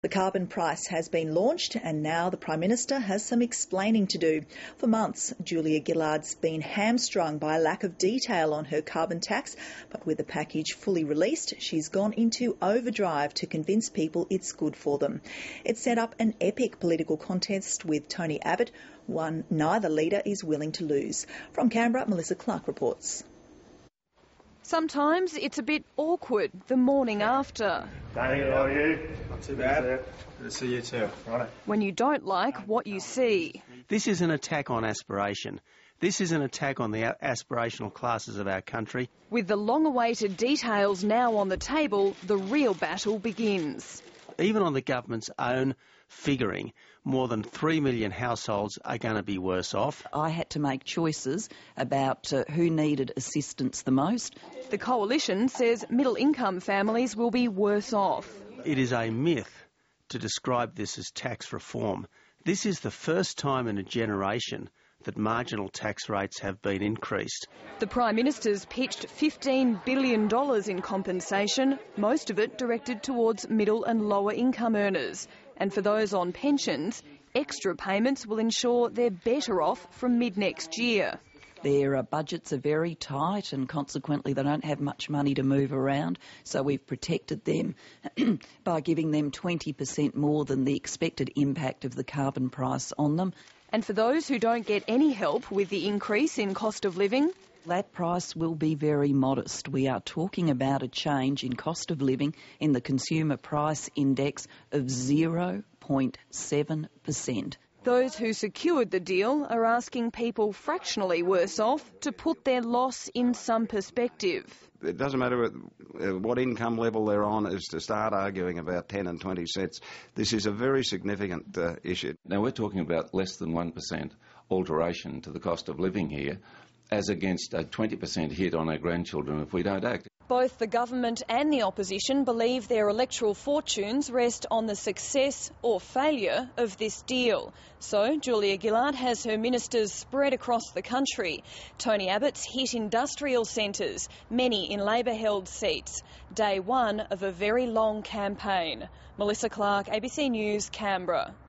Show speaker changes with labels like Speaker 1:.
Speaker 1: The carbon price has been launched and now the Prime Minister has some explaining to do. For months, Julia Gillard's been hamstrung by a lack of detail on her carbon tax, but with the package fully released, she's gone into overdrive to convince people it's good for them. It set up an epic political contest with Tony Abbott, one neither leader is willing to lose. From Canberra, Melissa Clark reports.
Speaker 2: Sometimes it's a bit awkward the morning after.
Speaker 3: Danny, how are you?
Speaker 4: Not too bad. Good to see you too.
Speaker 3: Right.
Speaker 2: When you don't like what you see.
Speaker 5: This is an attack on aspiration. This is an attack on the aspirational classes of our country.
Speaker 2: With the long-awaited details now on the table, the real battle begins.
Speaker 5: Even on the government's own figuring, more than 3 million households are going to be worse off.
Speaker 6: I had to make choices about who needed assistance the most.
Speaker 2: The Coalition says middle-income families will be worse off.
Speaker 5: It is a myth to describe this as tax reform. This is the first time in a generation that marginal tax rates have been increased.
Speaker 2: The Prime Minister's pitched $15 billion in compensation, most of it directed towards middle and lower income earners. And for those on pensions, extra payments will ensure they're better off from mid-next year.
Speaker 6: Their budgets are very tight and consequently they don't have much money to move around, so we've protected them by giving them 20% more than the expected impact of the carbon price on them.
Speaker 2: And for those who don't get any help with the increase in cost of living,
Speaker 6: that price will be very modest. We are talking about a change in cost of living in the consumer price index of 0.7%.
Speaker 2: Those who secured the deal are asking people fractionally worse off to put their loss in some perspective.
Speaker 7: It doesn't matter what income level they're on, is to start arguing about 10 and 20 cents. This is a very significant issue.
Speaker 8: Now, we're talking about less than 1% alteration to the cost of living here, as against a 20% hit on our grandchildren if we don't act.
Speaker 2: Both the government and the opposition believe their electoral fortunes rest on the success or failure of this deal. So Julia Gillard has her ministers spread across the country. Tony Abbott's hit industrial centres, many in Labor-held seats. Day one of a very long campaign. Melissa Clark, ABC News, Canberra.